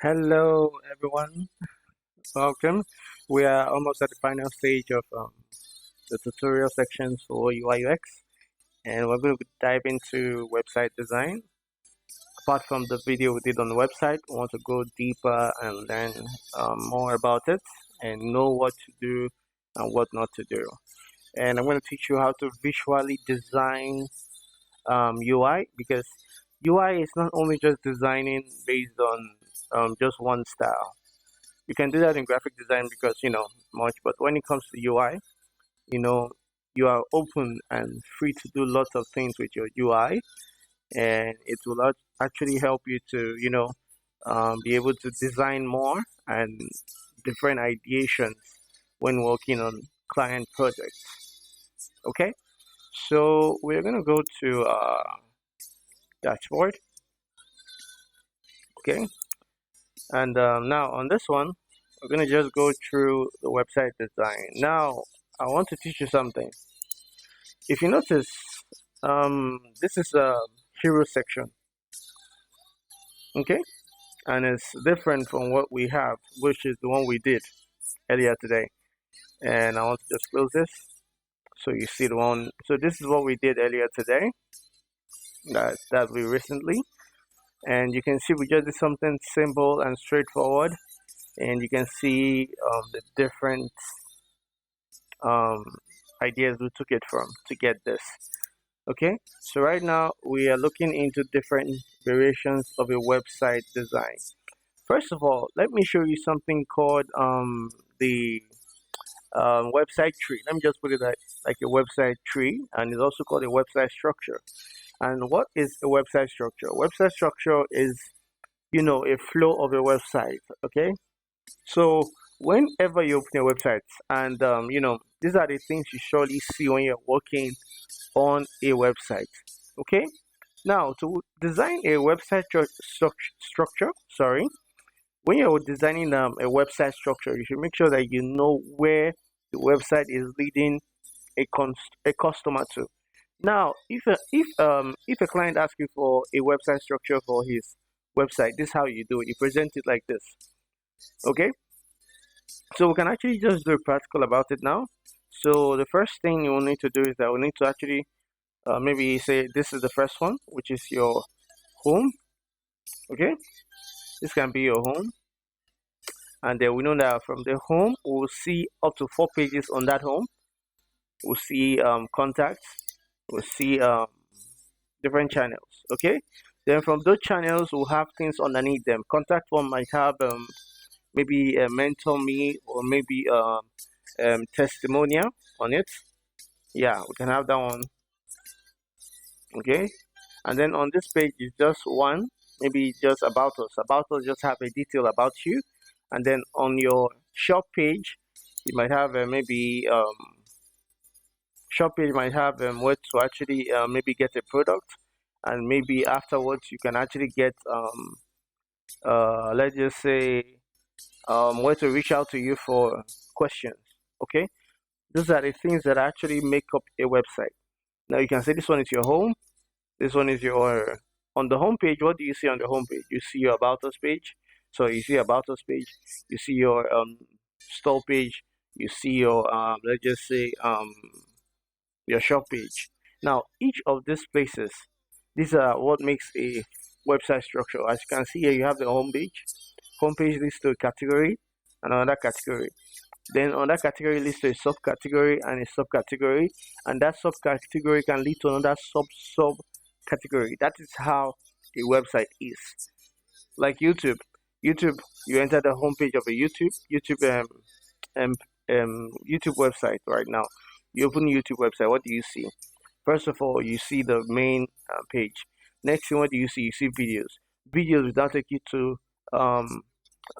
Hello, everyone. Welcome. We are almost at the final stage of the tutorial sections for UI UX, and we're going to dive into website design. Apart from the video we did on the website, we want to go deeper and learn more about it and know what to do and what not to do. And I'm going to teach you how to visually design UI, because UI is not only just designing based on just one style. You can do that in graphic design because much, but when it comes to UI, you know you are open and free to do lots of things with your UI, and it will actually help you to be able to design more and different ideations when working on client projects. Okay, so we're gonna go to dashboard. Okay, and now on this one, we're gonna just go through the website design. Now I want to teach you something. If you notice, this is a hero section, okay, and it's different from what we have, which is the one we did earlier today. And I want to just close this so you see the one. So this is what we did earlier today, that we recently, and you can see we just did something simple and straightforward, and you can see the different um, ideas we took it from to get this. Okay, so right now we are looking into different variations of a website design. First of all, let me show you something called the website tree. Let me just put it like a website tree, and it's also called a website structure. And what is a website structure? Website structure is, a flow of a website. Okay, so whenever you open a website, and these are the things you surely see when you're working on a website. Okay, now to design a website structure, sorry, when you're designing a website structure, you should make sure that you know where the website is leading a customer to. Now, if a client asks you for a website structure for his website, this is how you do it. You present it like this. Okay, so we can actually just do practical about it now. So the first thing you will need to do is that we need to actually maybe say this is the first one, which is your home. Okay, this can be your home, and then we know that from the home we'll see up to 4 pages on that home. We'll see contacts, we'll see different channels. Okay, then from those channels we'll have things underneath them. Contact one might have maybe a mentor me, or maybe testimonial on it. Yeah, we can have that one. Okay, and then on this page is just one, maybe just about us. About us just have a detail about you, and then on your shop page you might have maybe shop page might have where to actually maybe get a product, and maybe afterwards you can actually get let's just say where to reach out to you for questions. Okay, those are the things that actually make up a website. Now you can say this one is your home, this one is your, on the home page. What do you see on the home page? You see your about us page. So you see about us page, you see your store page, you see your let's just say your shop page. Now each of these places, these are what makes a website structure. As you can see here, you have the home page. Home page leads to a category and another category. Then on that category leads to a subcategory and a subcategory, and that subcategory can lead to another subcategory. That is how a website is. Like YouTube. YouTube, you enter the homepage of a um, YouTube website right now. You open YouTube website. What do you see? First of all, you see the main page. Next thing, what do you see? You see videos. Videos will now take you to um,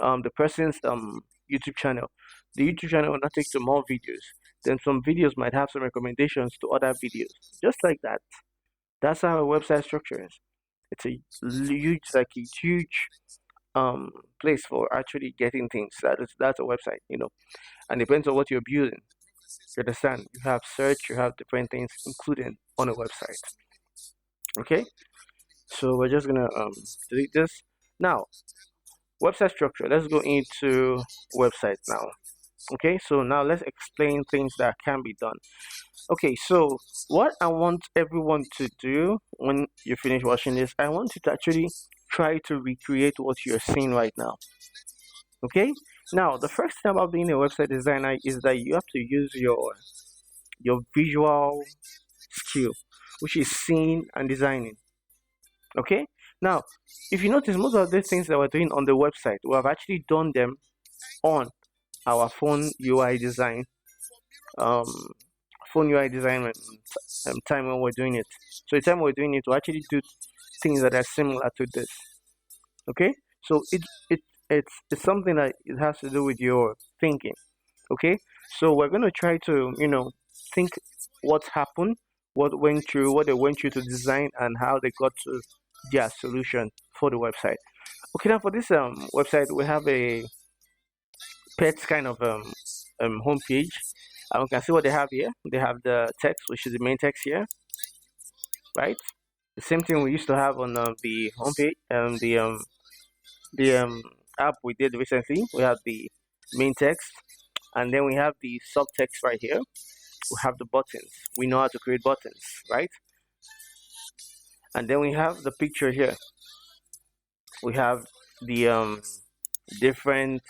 the person's YouTube channel. The YouTube channel will not take to more videos. Then some videos might have some recommendations to other videos. Just like that. That's how a website structure is. It's a huge, like a huge um place for actually getting things. That's a website, and depends on what you're building. You understand? You have search, you have different things included on a website. Okay, so we're just gonna delete this now. website structure. Let's go into website now. Okay, so now let's explain things that can be done. Okay, so what I want everyone to do when you finish watching this, I want you to actually try to recreate what you're seeing right now. Okay, now the first thing about being a website designer is that you have to use your visual skill, which is seeing and designing. Okay, now if you notice, most of the things that we're doing on the website, we have actually done them on our phone UI design, um, time when we're doing it. So the time we're doing it, we actually do things that are similar to this. Okay, so it's something that it has to do with your thinking. Okay, so we're going to try to think what happened, what went through, what they went through to design, and how they got to their solution for the website. Okay, now for this website, we have a pets kind of homepage. And we can see what they have here. They have the text, which is the main text here, right? The same thing we used to have on the homepage, the app we did recently. We have the main text, and then we have the subtext right here. We have the buttons. We know how to create buttons, right? And then we have the picture here. We have the different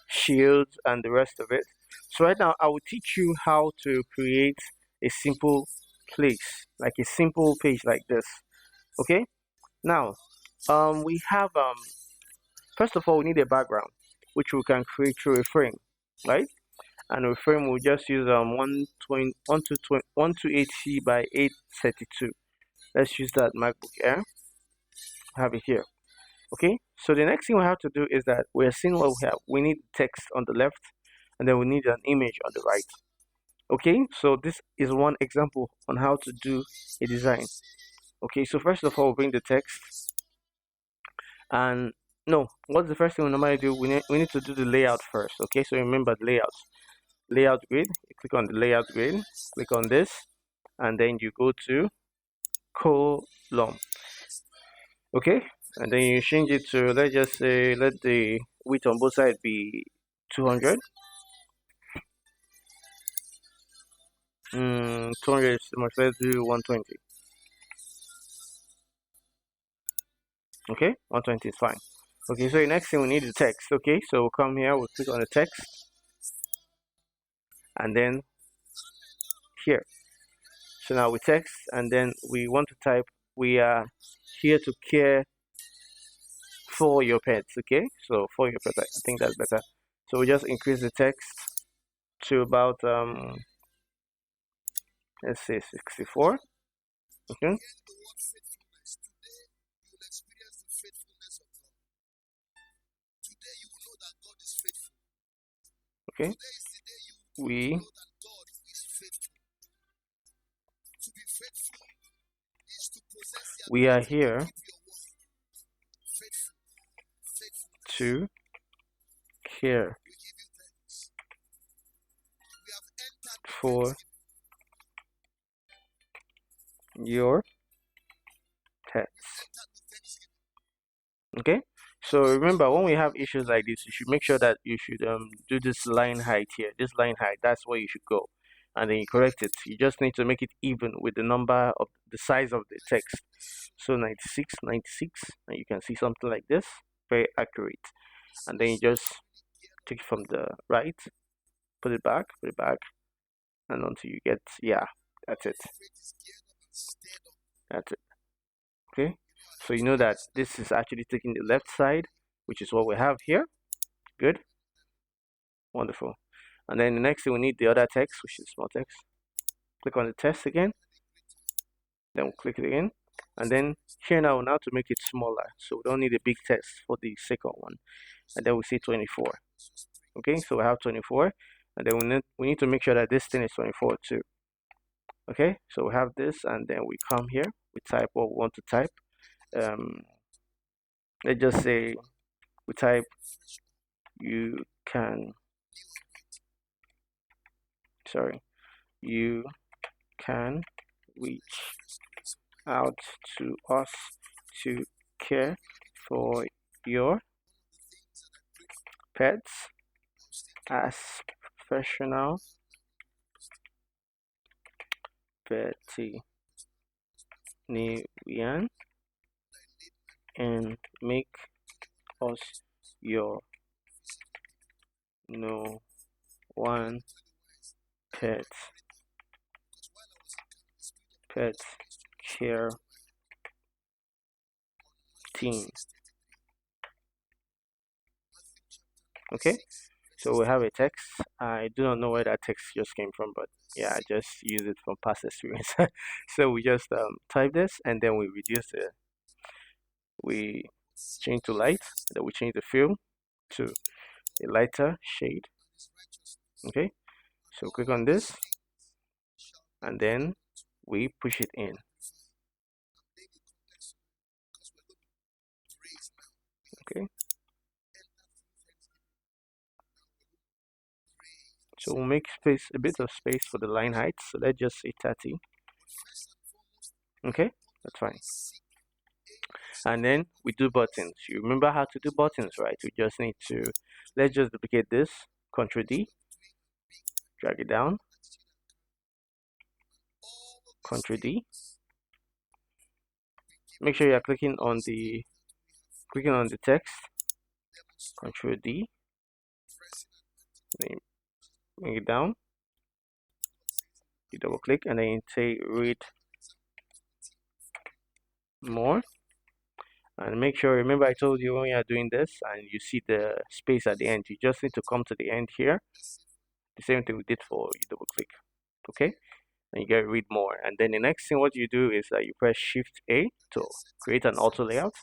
shields and the rest of it. So right now I will teach you how to create a simple place, like a simple page like this. Okay, now we have first of all we need a background, which we can create through a frame, right? And a frame will just use 128 by 832. Let's use that MacBook Air. Have it here. Okay, so the next thing we have to do is that we're seeing what we have. We need text on the left, and then we need an image on the right. Okay, so this is one example on how to do a design. Okay, so first of all, we'll bring the text, and no, what's the first thing we normally do? We need to do the layout first. Okay, so remember the layout grid. You click on the layout grid, click on this, and then you go to column. Okay, and then you change it to, let's just say, let the width on both sides be 200. 200 is too much. Let's do 120. Okay, 120 is fine. Okay, so the next thing we need the text. Okay, so we'll come here, we'll click on the text, and then here. So now we text, and then we want to type, we are here to care for your pets. Okay, so for your pets, I think that's better. So we just increase the text to about let's say 64. Okay, okay, we are here to care for your pets. Okay, so remember, when we have issues like this, you should make sure that you should do this line height here. This line height, that's where you should go, and then you correct it. You just need to make it even with the number of the size of the text. So 96, 96, and you can see something like this, very accurate. And then you just take it from the right, put it back, and until you get, yeah, that's it. That's it. Okay, so you know that this is actually taking the left side, which is what we have here. Good, wonderful. And then the next thing, we need the other text, which is small text. Click on the text again, then we'll click it again, and then here now to make it smaller, so we don't need a big text for the second one. And then we see 24. Okay, so we have 24, and then we need to make sure that this thing is 24 too. Okay, so we have this, and then we come here, we type what we want to type. Let's just say we type, you can reach out to us to care for your pets as professional veterinarian and make us your no one pet pet care team. Okay, so we have a text. I do not know where that text just came from, but yeah, I just use it from past experience. So we just type this, and then we reduce the we change to light, then we change the fill to a lighter shade. Okay, so click on this, and then we push it in. Okay, so we'll make space, a bit of space for the line height. So let's just say 30. Okay, that's fine. And then we do buttons. You remember how to do buttons, right? We just need to, let's just duplicate this, Ctrl D, drag it down, Ctrl D. Make sure you're clicking on the text, Ctrl D, then bring it down, you double click, and then you say read more. And make sure, remember I told you when you are doing this and you see the space at the end, you just need to come to the end here. The same thing we did for you double click. Okay, and you get read more. And then the next thing what you do is that you press Shift A to create an auto layout,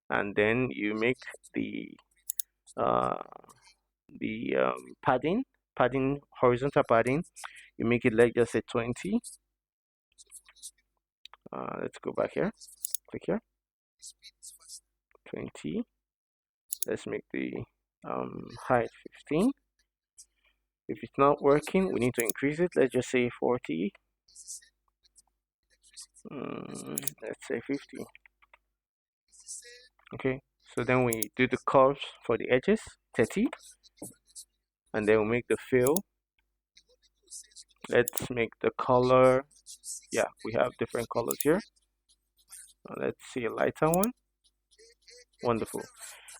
and then you make the padding horizontal padding, you make it like just say 20. Let's go back here, click here, 20. Let's make the height 15. If it's not working, we need to increase it. Let's just say 40. Let's say 50. Okay, so then we do the curves for the edges, 30, and then we make the fill. Let's make the color, yeah, we have different colors here. Let's see a lighter one. Wonderful.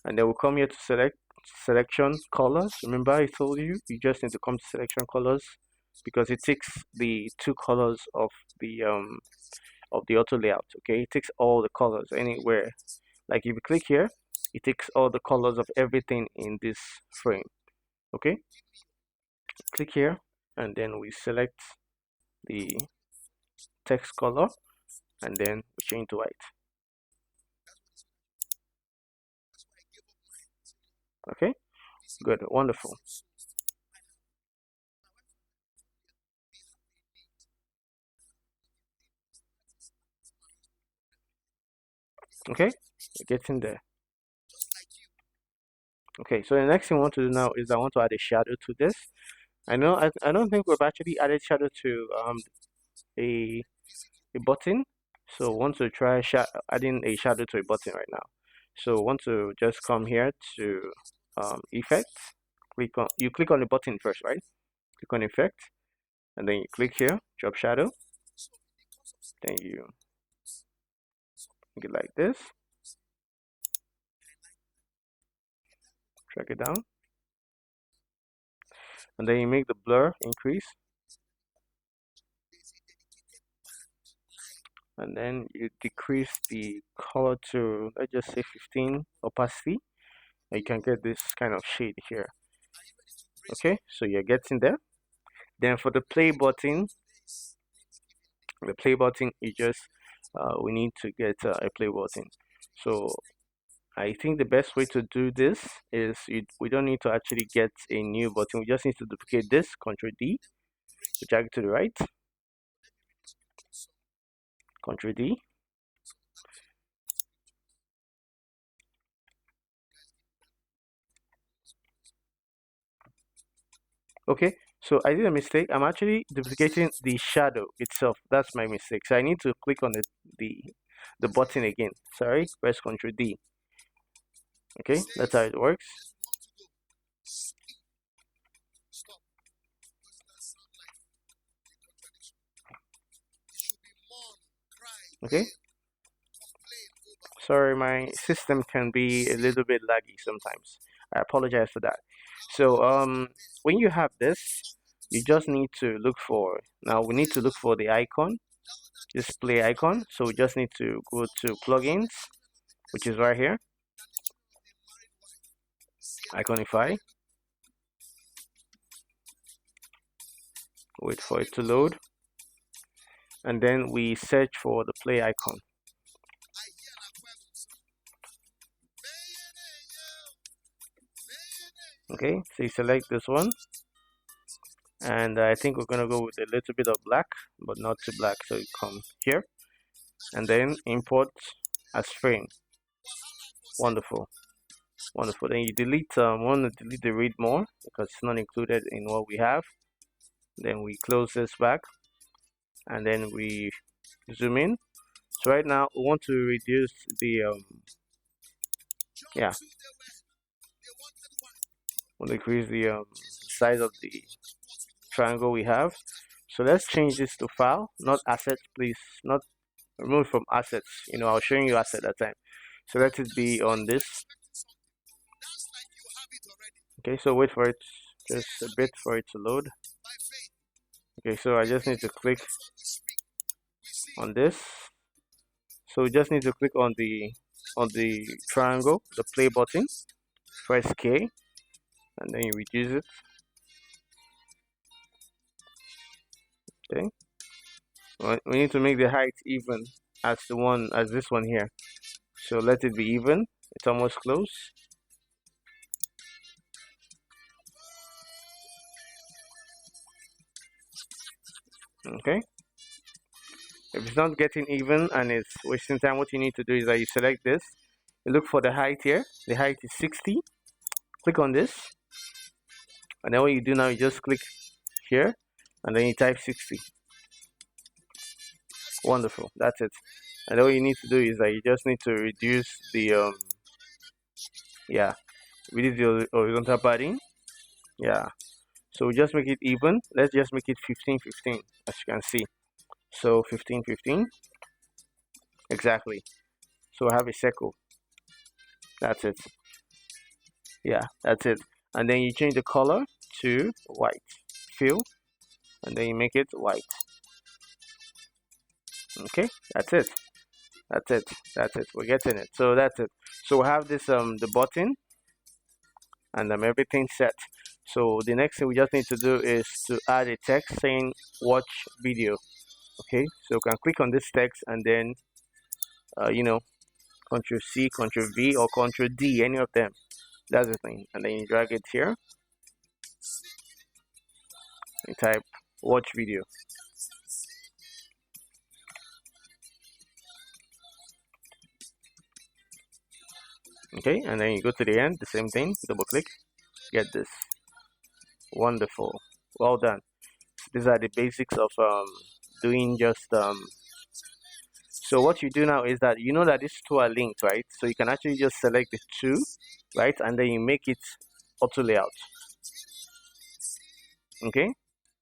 And then we'll come here to select selection colors. Remember I told you just need to come to selection colors because it takes the two colors of the auto layout. Okay, it takes all the colors anywhere. Like if you click here, it takes all the colors of everything in this frame. Okay, click here, and then we select the text color, and then we change to white. Okay, good, wonderful. Okay, it gets in there. Okay, so the next thing I want to do now is I want to add a shadow to this. I know I don't think we've actually added shadow to a button, so want to try adding a shadow to a button right now. So want to just come here to effects, click on the button first, right? Click on effect, and then you click here, drop shadow, then you make it like this, drag it down, and then you make the blur increase, and then you decrease the color to, let's just say 15 opacity, and you can get this kind of shade here. Okay, so you're getting there. Then for the play button, you just we need to get a play button. So I think the best way to do this is we don't need to actually get a new button. We just need to duplicate this, Ctrl D, drag it to the right, Ctrl D. Okay, so I did a mistake. I'm actually duplicating the shadow itself. That's my mistake. So I need to click on the button again. Sorry, press Ctrl D. Okay, that's how it works. Okay, sorry, my system can be a little bit laggy sometimes. I apologize for that. So when you have this, you just need to look for, now we need to look for the icon, display icon. So we just need to go to plugins, which is right here, Iconify. Wait for it to load, and then we search for the play icon. Okay, so you select this one, and I think we're gonna go with a little bit of black, but not too black. So you come here, and then import as frame. Wonderful, wonderful. Then you delete. Want to delete the read more because it's not included in what we have. Then we close this back, and then we zoom in. So right now we want to reduce the yeah, we'll increase the size of the triangle we have. So let's change this to file, not assets, please. Not remove from assets. You know, I was showing you asset that time. So let it be on this. Okay, so wait for it, just a bit for it to load. Okay, so I just need to click on this. So we just need to click on the triangle, the play button, press K, and then you reduce it. Okay, we need to make the height even as this one here. So let it be even. It's almost close. Okay. If it's not getting even and it's wasting time, what you need to do is that you select this. You look for the height here. The height is 60. Click on this. And then what you do now, you just click here and then you type 60. Wonderful. That's it. And then what you need to do is that you just need to reduce the yeah, reduce the horizontal padding. Yeah. So we just make it even. Let's just make it 15-15, as you can see. So 15-15. Exactly. So I have a circle. That's it. Yeah, that's it. And then you change the color to white. Fill, and then you make it white. Okay, that's it. That's it. That's it. We're getting it. So that's it. So we have this the button and everything set. So the next thing we just need to do is to add a text saying watch video. Okay, so you can click on this text and then you know, Control C, Control V, or Control D, any of them. That's the thing. And then you drag it here and type watch video. Okay, and then you go to the end, the same thing, double click, get this. Wonderful. Well done. These are the basics of doing just so what you do now is that you know that these two are linked, right? So you can actually just select the two, right? And then you make it auto layout. Okay?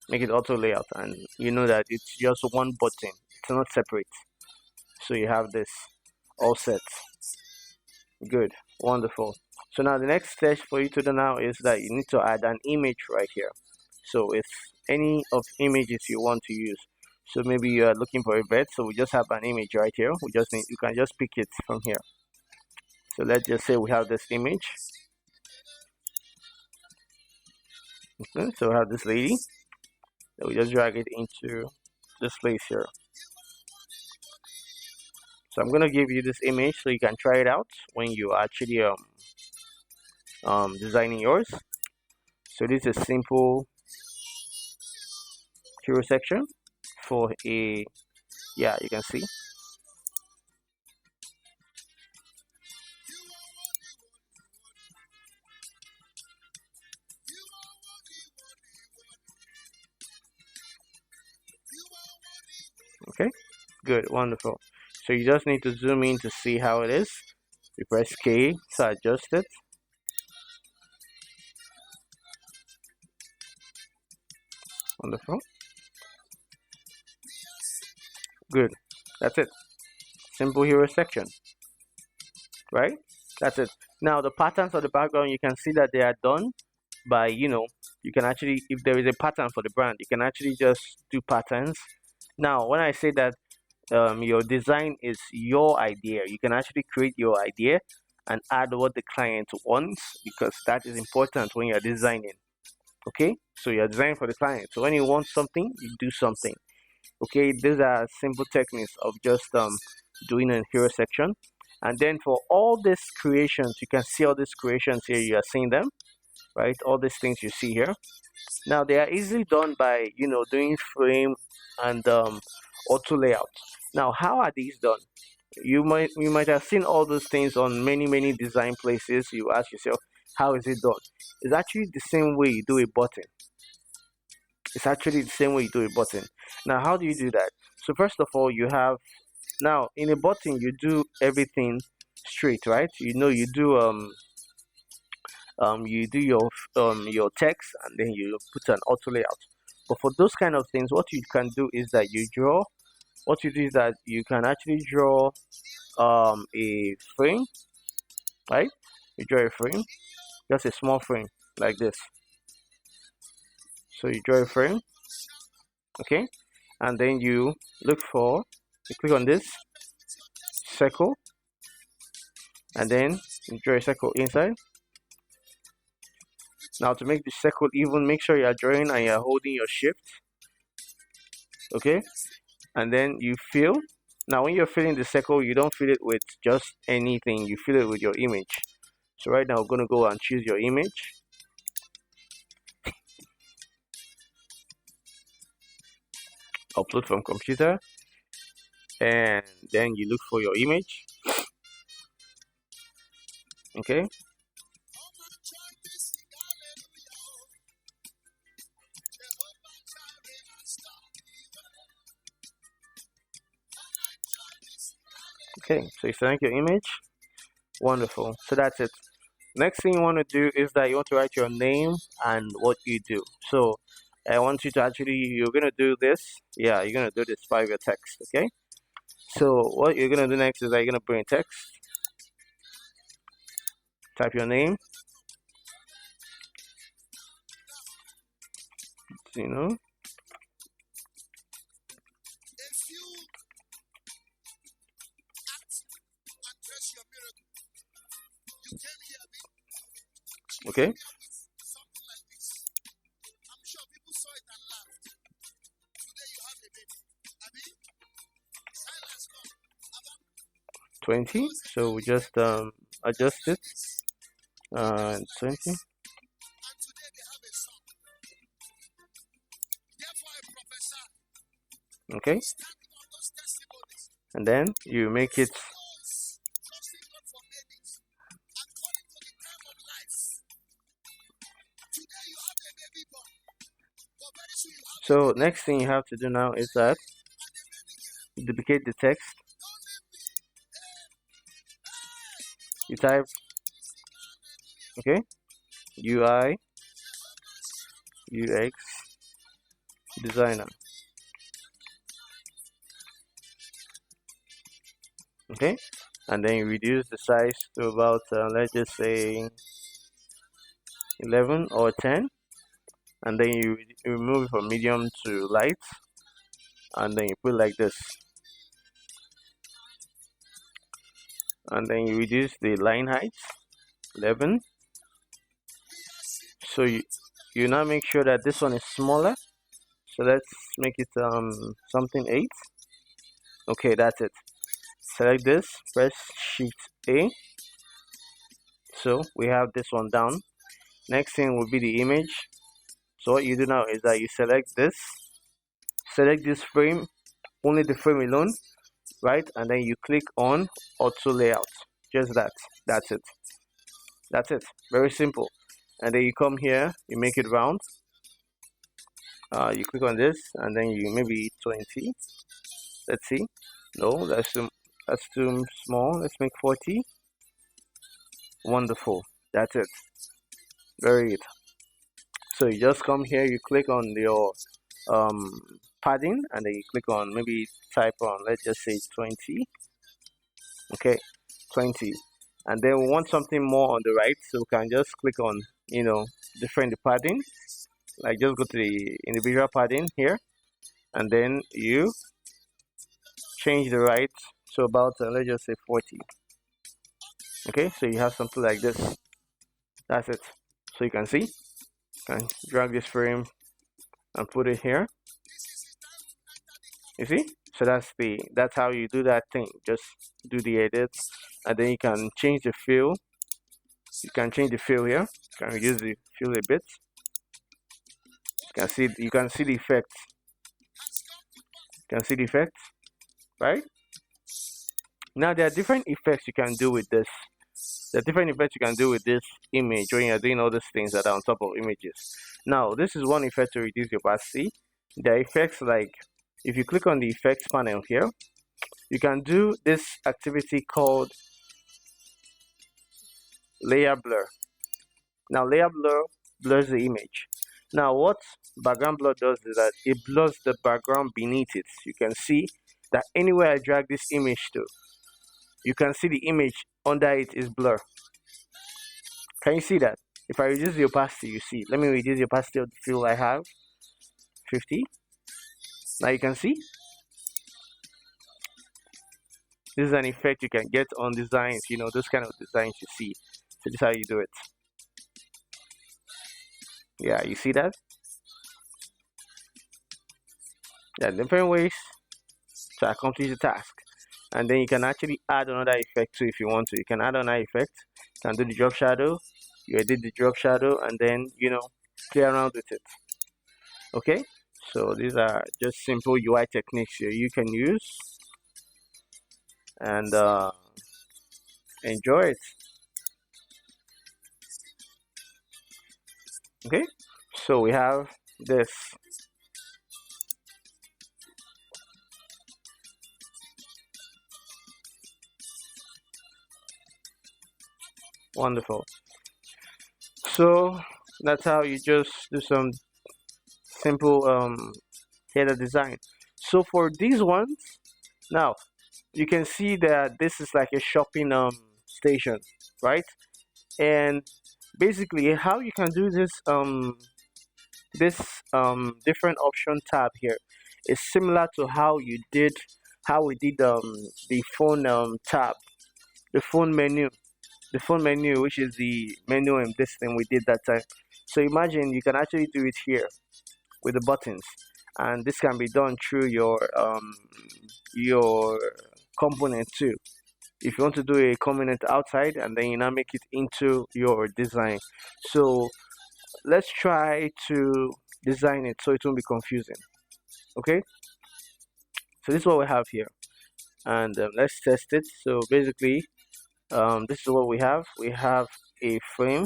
Make it auto layout, and you know that it's just one button, it's not separate. So you have this all set. Good, wonderful. So now the next step for you to do now is that you need to add an image right here. So if any of images you want to use, so maybe you are looking for a bed, so we just have an image right here. We just need, you can just pick it from here. So let's just say we have this image. Okay, so we have this lady. So we just drag it into this place here. So I'm gonna give you this image so you can try it out when you actually designing yours. So this is a simple hero section for a, yeah, you can see. Okay, good, wonderful. So you just need to zoom in to see how it is. You press K to adjust it. Wonderful. Good. That's it. simple hero section, right? That's it. Now the patterns of the background, you can see that they are done by, you can actually, if there is a pattern for the brand, you can actually just do patterns. Now when I say that your design is your idea, you can actually create your idea and add what the client wants, because that is important when you're designing. Okay, so you're designing for the client, so when you want something, you do something. Okay, these are simple techniques of just doing a hero section. And then for all these creations, you can see all these creations here, you are seeing them, right? All these things you see here, now they are easily done by doing frame and auto layout. Now how are these done? You might have seen all those things on many design places. You ask yourself, how is it done? It's actually the same way you do a button. It's actually the same way you do a button. Now how do you do that? So first of all, you have, now in a button you do everything straight, right? You do your text, and then you put an auto layout. But for those kind of things, what you can do is that you draw. What you do is that you can actually draw a frame, right? You draw a frame, just a small frame like this. So you draw a frame, okay, and then you click on this circle, and then you draw a circle inside. Now to make the circle even, make sure you are drawing and you are holding your shift, okay, and then you fill. Now when you're filling the circle, you don't fill it with just anything, you fill it with your image. So right now we're going to go and choose your image. Upload from computer, and then you look for your image, okay. Okay, so you select your image. Wonderful. So that's it. Next thing you want to do is that you want to write your name and what you do. So I want you to actually, you're going to do this. Yeah, you're going to do this 5-year text, okay? So what you're going to do next is that you're going to bring text, type your name, okay. 20. So we just adjust it. 20. Okay. And then you make it so next thing you have to do now is that duplicate the text. You type, okay, UI UX designer, okay, and then you reduce the size to about let's just say 11 or 10, and then you remove it from medium to light, and then you put like this, and then you reduce the line height 11. So you now make sure that this one is smaller, so let's make it something 8. Okay, that's it. Select this, press Shift A. So we have this one down. Next thing will be the image. So what you do now is that you select this frame, only the frame alone, right? And then you click on auto layout. Just that. That's it. That's it. Very simple. And then you come here, you make it round. You click on this, and then you maybe 20. Let's see. No, that's too small. Let's make 40. Wonderful. That's it. Very good. So you just come here, you click on your padding, and then you click on, maybe type on, let's just say 20. Okay, 20. And then we want something more on the right, so we can just click on, different padding. Like just go to the individual padding here, and then you change the right to about, let's just say 40. Okay, so you have something like this. That's it. So you can see, can drag this frame and put it here. You see? So that's how you do that thing. Just do the edits, and then you can change the fill. You can change the fill here. You can reduce the fill a bit. You can see the effects. You can see the effects, right? Now there are different effects you can do with this. There are different effects you can do with this image when you're doing all these things that are on top of images. Now this is one effect to reduce your opacity. There are effects like, if you click on the effects panel here, you can do this activity called layer blur. Now layer blur blurs the image. Now what background blur does is that it blurs the background beneath it. You can see that anywhere I drag this image to, you can see the image under it is blur. Can you see that? If I reduce the opacity, you see. Let me reduce the opacity of the fill I have. 50. Now you can see. This is an effect you can get on designs, those kind of designs you see. So this is how you do it. Yeah, you see that? There are different ways to accomplish the task. And then you can actually add another effect too if you want to. You can add another effect. You can do the drop shadow. You edit the drop shadow and then, play around with it. Okay? So these are just simple UI techniques here you can use and enjoy it. Okay? So we have this. Wonderful. So that's how you just do some simple header design. So for these ones, now you can see that this is like a shopping station, right? And basically how you can do this different option tab here is similar to how we did the phone tab, the phone menu, which is the menu and this thing we did that time. So imagine you can actually do it here with the buttons, and this can be done through your component too. If you want to do a component outside and then you now make it into your design. So let's try to design it so it won't be confusing. Okay, so this is what we have here, and let's test it. So basically this is what we have. We have a frame.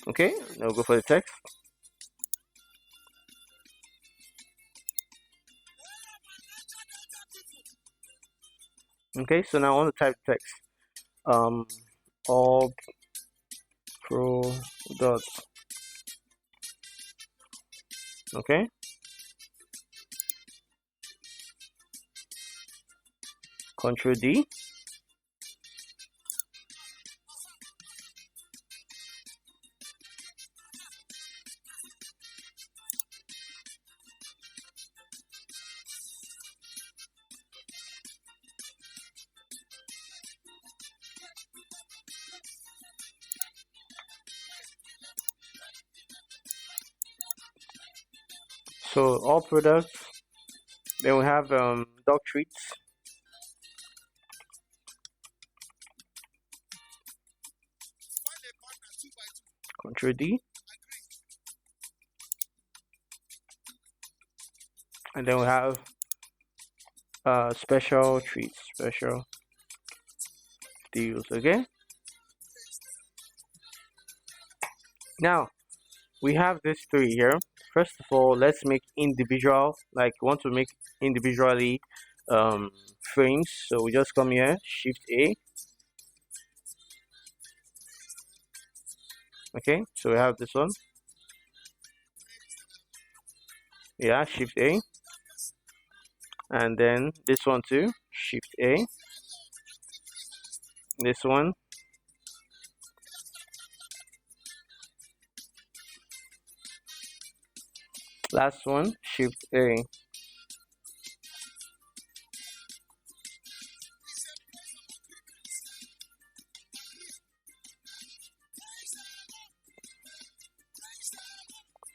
Okay, now we'll go for the text. Okay, so now I want to type text. All products. Okay. Control D. So all products. Then we have dog treats. Control D. And then we have special treats, special deals. Okay. Now we have these three here. First of all, let's make individual. Like we want to make individually frames. So we just come here, Shift A. Okay, so we have this one. Yeah, Shift A, and then this one too, Shift A. This one, last one, Shift A.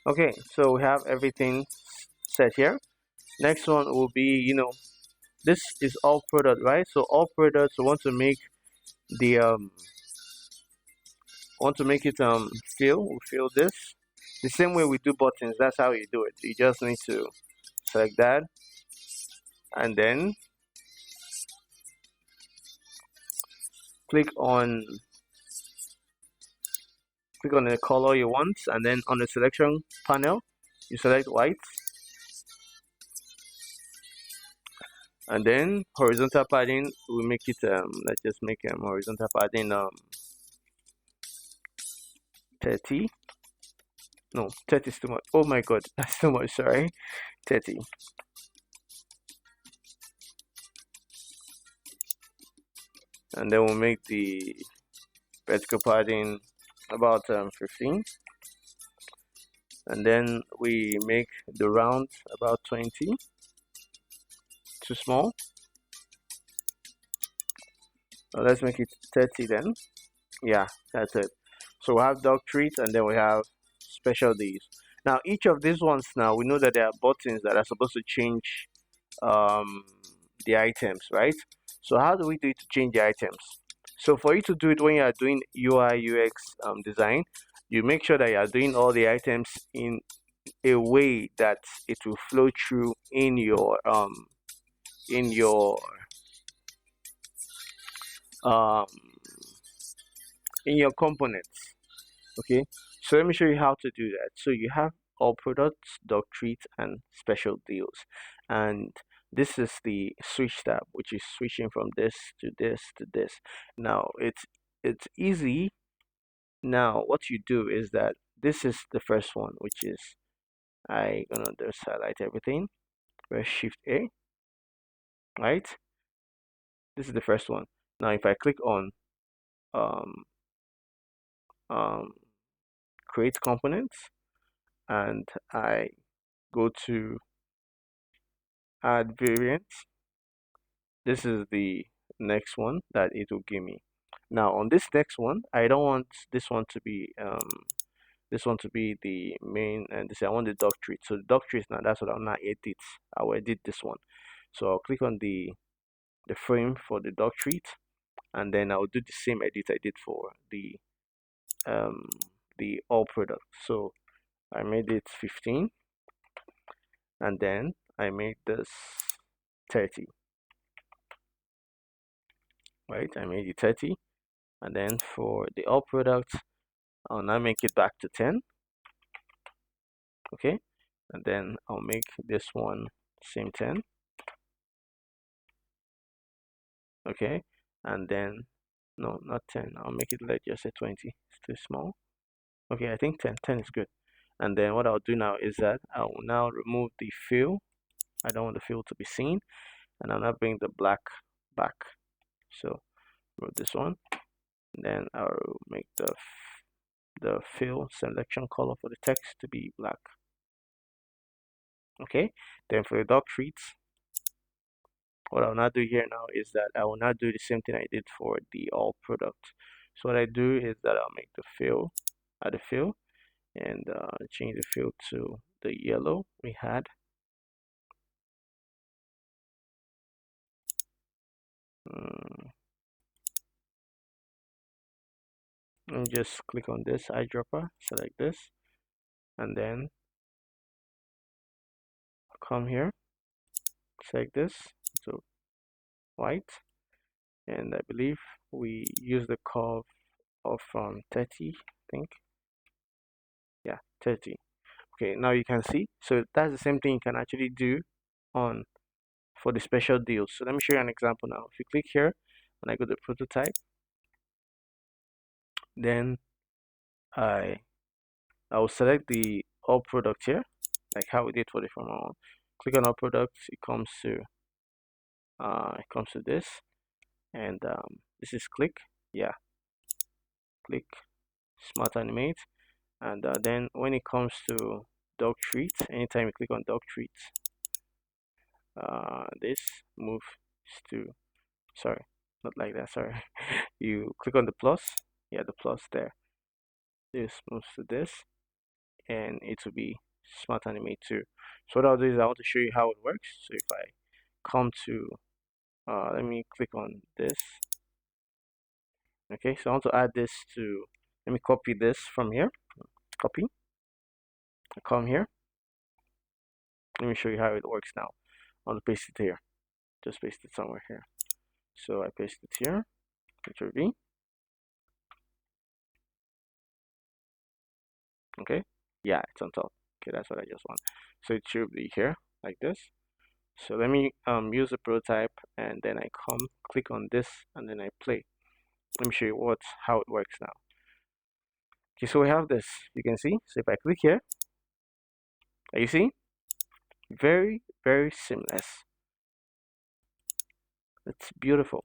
Okay, so we have everything set here. Next one will be, this is all product, right? So all products, we want to make the want to make it fill this the same way we do buttons. That's how you do it. You just need to select that, and then click on the color you want, and then on the selection panel you select white, and then horizontal padding, we make it let's just make horizontal padding 30. No, 30 is too much. Oh my god, that's too much. Sorry, 30. And then we'll make the vertical padding about 15, and then we make the round about 20. Too small. So let's make it 30 then. Yeah, that's it. So we have dog treats, and then we have special days. Now each of these ones, now we know that there are buttons that are supposed to change um, the items, right? So how do we do it to change the items? So for you to do it when you are doing UI UX design, you make sure that you are doing all the items in a way that it will flow through in your in your um, in your components. Okay, so let me show you how to do that. So you have all products, dog treats, and special deals, and this is the switch tab, which is switching from this to this to this. Now it's easy. Now what you do is that this is the first one, which is I gonna just highlight everything. Press Shift A, right? This is the first one. Now if I click on um, um, create components, and I go to add variants, this is the next one that it will give me. Now on this next one, I don't want this one to be the main, and this I want the dog treat. So the dog treat, now that's what I'll now edit. I will edit this one. So I'll click on the frame for the dog treat, and then I'll do the same edit I did for um the all product. So I made it 15, and then I made this 30, right? I made it 30, and then for the all product, I'll now make it back to 10. Okay, and then I'll make this one same 10. Okay, and then no, not 10, I'll make it, let's just say 20. It's too small. Okay, I think 10 is good. And then what I'll do now is that I will now remove the fill. I don't want the fill to be seen, and I'll now bring the black back. So remove this one, and then I'll make the fill selection color for the text to be black. Okay, then for the dog treats, what I'll now do here now is that I will now do the same thing I did for the all product. So what I do is that I'll make the fill, add the fill, and change the fill to the yellow we had. And just click on this eyedropper, select this, and then come here, select this, so white, and I believe we use the curve of 30, I think. Yeah, 30. Okay, now you can see. So that's the same thing you can actually do on for the special deals. So let me show you an example now. If you click here and I go to prototype, then I will select the all product here, like how we did for the former one. Click on all products. It comes to this, and this is click. Yeah, click smart animate, and then when it comes to dog treats, anytime you click on dog treats, this moves to, sorry, not like that, sorry. You click on the plus, yeah, the plus there. This moves to this, and it will be smart animate too. So what I'll do is I want to show you how it works. So if I come to, let me click on this. Okay, so I want to add this to, let me copy this from here. Copy, I come here. Let me show you how it works now. I want to paste it here. Just paste it somewhere here. So I paste it here. Ctrl V. Okay. Yeah, it's on top. Okay, that's what I just want. So it should be here like this. So let me use a prototype, and then I come click on this, and then I play. Let me show you how it works now. Okay, so we have this. You can see. So if I click here, you see, very very seamless. It's beautiful.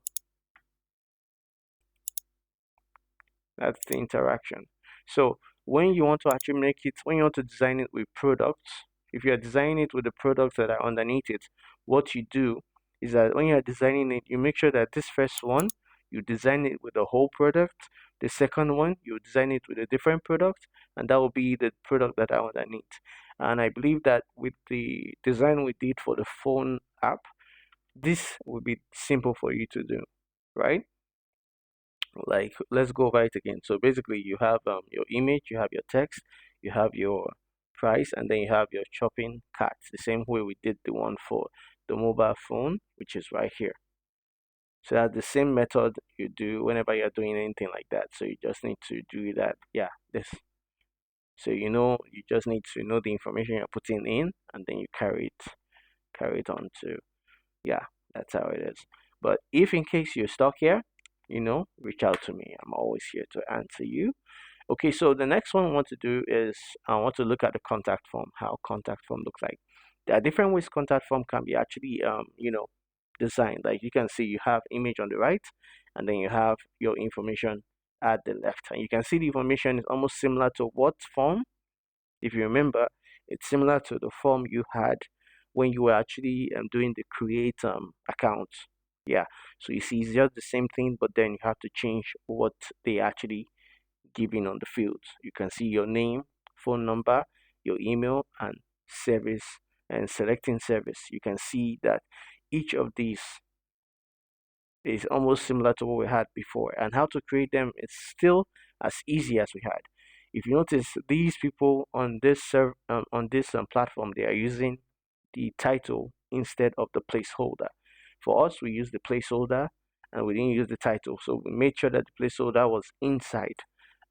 That's the interaction. So when you want to actually make it, when you want to design it with products, if you are designing it with the products that are underneath it, what you do is that when you are designing it, you make sure that this first one, you design it with the whole product. The second one, you design it with a different product, and that will be the product that are underneath. And I believe that with the design we did for the phone app, this will be simple for you to do, right? Like, let's go over it again. So basically you have your image, you have your text, you have your price, and then you have your shopping cart, the same way we did the one for the mobile phone, which is right here. So that's the same method you do whenever you're doing anything like that. So you just need to do that, yeah, this. So you just need to know the information you're putting in, and then you carry it on to, yeah, that's how it is. But if in case you're stuck here, reach out to me. I'm always here to answer you. Okay, so the next one I want to do is I want to look at the contact form, how contact form looks like. There are different ways contact form can be actually, designed. Like you can see, you have image on the right, and then you have your information at the left. And you can see the information is almost similar to what form, if you remember, it's similar to the form you had when you were actually doing the create account. Yeah, so you see, it's just the same thing, but then you have to change what they actually giving on the fields. You can see your name, phone number, your email, and service, and selecting service. You can see that each of these is almost similar to what we had before, and how to create them is still as easy as we had. If you notice, these people on this platform, they are using the title instead of the placeholder. For us, we use the placeholder, and we didn't use the title, so we made sure that the placeholder was inside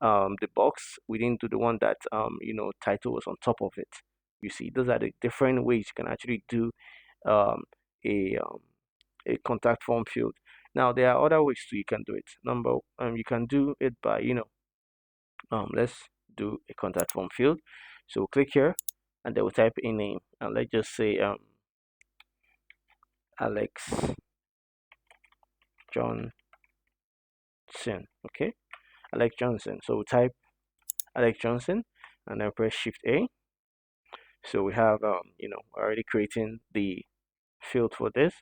the box. We didn't do the one that title was on top of it. You see, those are the different ways you can actually do um, a um, a contact form field. Now there are other ways too you can do it. You can do it by let's do a contact form field. So click here, and then we'll type a name, and let's just say Alex Johnson. Okay, Alex Johnson. So we'll type Alex Johnson, and then press Shift A. So we have already creating the field for this,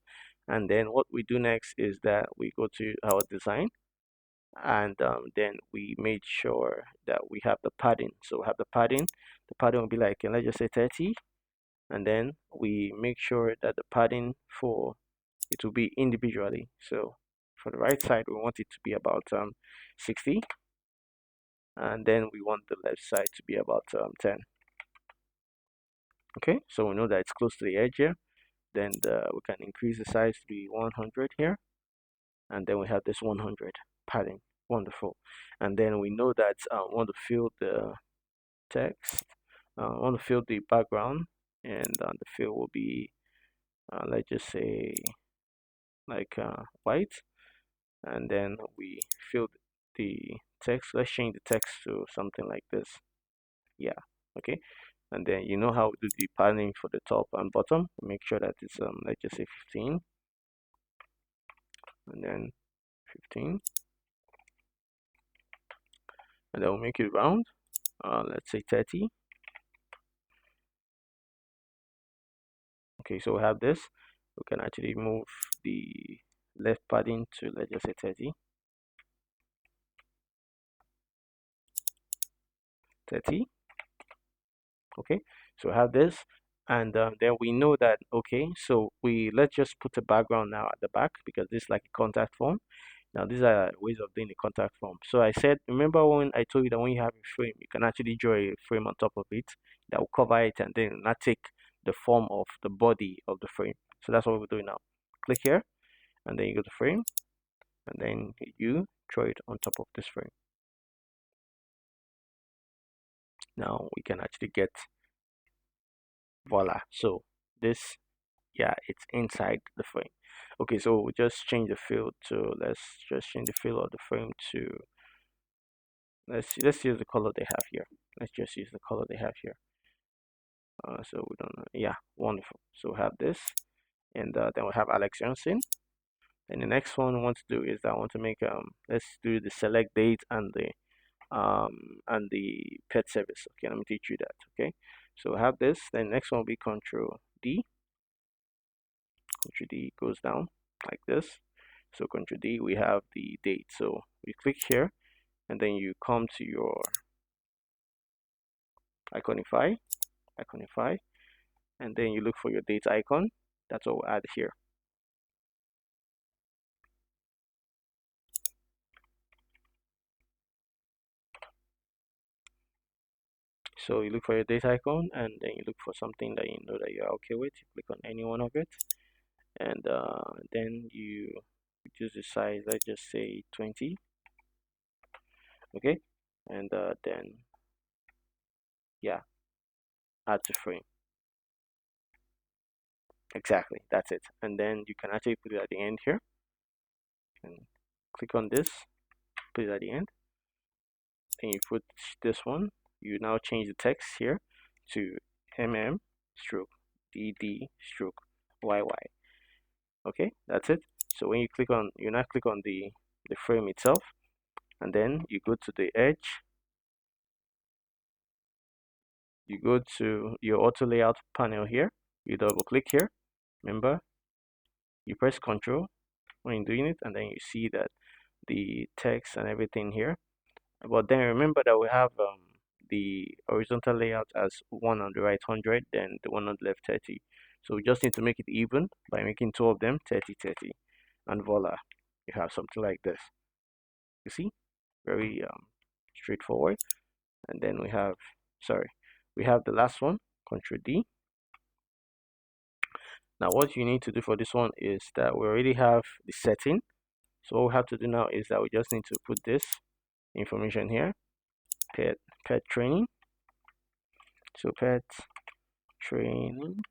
and then what we do next is that we go to our design, and then we made sure that we have the padding. So we have the padding will be like, let's just say 30, and then we make sure that the padding for it will be individually. So for the right side, we want it to be about 60, and then we want the left side to be about 10. Okay, so we know that it's close to the edge here. Then we can increase the size to be 100 here, and then we have this 100 padding. Wonderful. And then we know that we want to fill the text, want to fill the background, and the fill will be let's just say like white, and then we fill the text. Let's change the text to something like this. Yeah, okay. And then you know how to do the padding for the top and bottom. Make sure that it's let's just say 15, and then 15, and then we'll make it round. Let's say 30. Okay, so we have this. We can actually move the left padding to, let's just say 30. 30. Okay, so we have this, and then we know that. Okay, so let's just put a background now at the back, because this is like a contact form. Now these are ways of doing the contact form. So I said, remember when I told you that when you have a frame, you can actually draw a frame on top of it that will cover it, and then not take the form of the body of the frame. So that's what we're doing now. Click here, and then you go to frame, and then you draw it on top of this frame. Now we can actually get, voila. So this, yeah, it's inside the frame. Okay, so we just change the fill to, let's just change the fill of the frame to, let's use the color they have here. Let's just use the color they have here. So we don't know. Yeah, wonderful. So we have this, and then we have Alex Johnson. And the next one I want to do is I want to make let's do the select date and the pet service. Okay, let me teach you that. Okay, so we have this. Then next one will be Control D. Control D goes down like this. So Control D, we have the date. So we click here, and then you come to your Iconify, and then you look for your date icon. That's what we'll add here. So you look for your date icon, and then you look for something that you know that you're okay with. You click on any one of it, and then you reduce the size. Let's just say 20. Okay, and then yeah, add to frame. Exactly, that's it. And then you can actually put it at the end here, and click on this, put it at the end. Then you put this one. You now change the text here to stroke dd stroke yy. Okay, that's it. So when you now click on the frame itself, and then you go to the edge. You go to your auto layout panel here. You double click here. Remember, you press Control when you're doing it, and then you see that the text and everything here. But then remember that we have the horizontal layout as one on the right 100, then the one on the left 30. So we just need to make it even by making two of them 30 30, and voila, you have something like this. You see, very straightforward. And then we have the last one, Control D. Now what you need to do for this one is that we already have the setting. So what we have to do now is that we just need to put this information here, pet training. So pet training,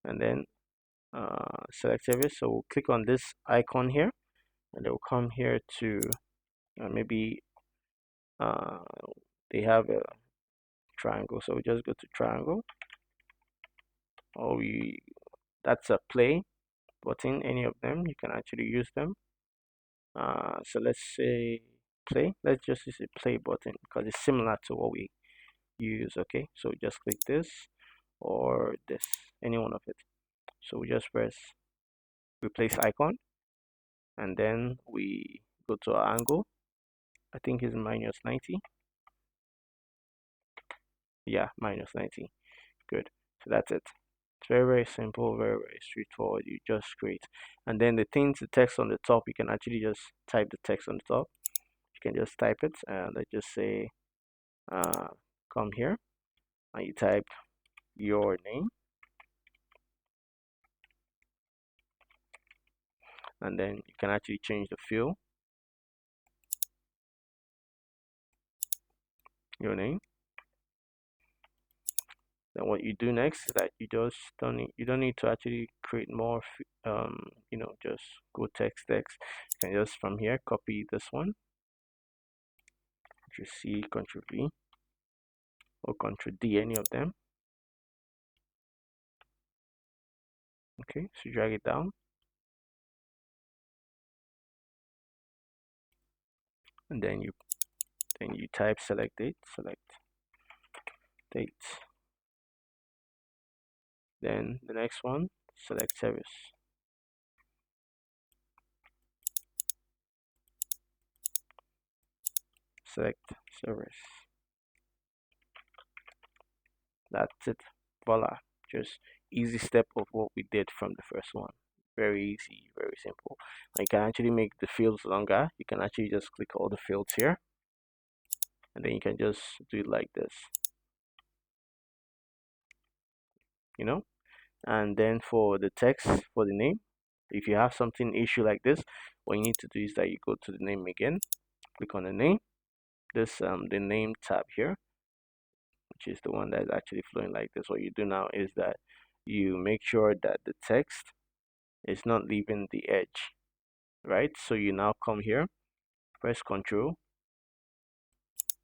and then select service. So we'll click on this icon here, and they'll come here to maybe uh, they have a triangle. So we just go to triangle, or that's a play button. Any of them, you can actually use them. So let's say play. Let's just use a play button because it's similar to what we use. Okay, so just click this or this, any one of it. So we just press replace icon, and then we go to our angle. I think it's minus 90. Yeah, minus 90. Good. So that's it. It's very, very simple, very, very straightforward. You just create. And then the text on the top, you can actually just type the text on the top. You can just type it. Let's just say, uh, come here, and you type your name. And then you can actually change the fill, your name. Then what you do next is that you don't need to actually create more just go text. You can just from here copy this one, Control C, Control V, or Control D, any of them. Okay, so drag it down, and then you type select date, then the next one, select service, select service. That's it. Voila. Just easy step of what we did from the first one. Very easy, very simple. And you can actually make the fields longer. You can actually just click all the fields here, and then you can just do it like this, you know. And then for the text, for the name, if you have something issue like this, what you need to do is that you go to the name again, click on the name, the name tab here, which is the one that is actually flowing like this. What you do now is that you make sure that the text is not leaving the edge, right? So you now come here, press Control,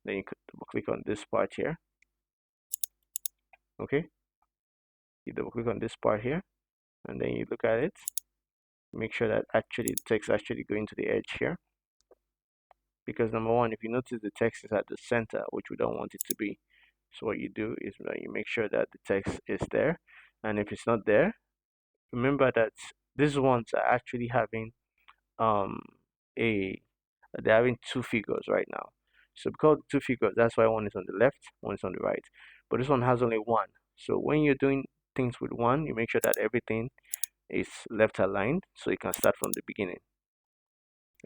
then you double click on this part here. Okay, you double click on this part here, and then you look at it. Make sure that actually the text actually going to the edge here, because number one, if you notice the text is at the center, which we don't want it to be. So what you do is that you make sure that the text is there, and if it's not there, remember that these ones are actually having um a they're having two figures right now. So because two figures, that's why one is on the left, one is on the right. But this one has only one. So when you're doing things with one, you make sure that everything is left aligned so you can start from the beginning.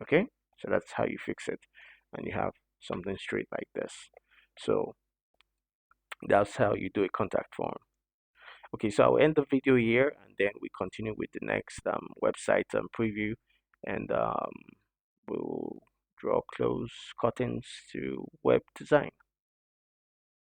Okay? So that's how you fix it. And you have something straight like this. So that's how you do a contact form. Okay, so I'll end the video here and then we continue with the next website preview, and we'll draw close curtains to web design.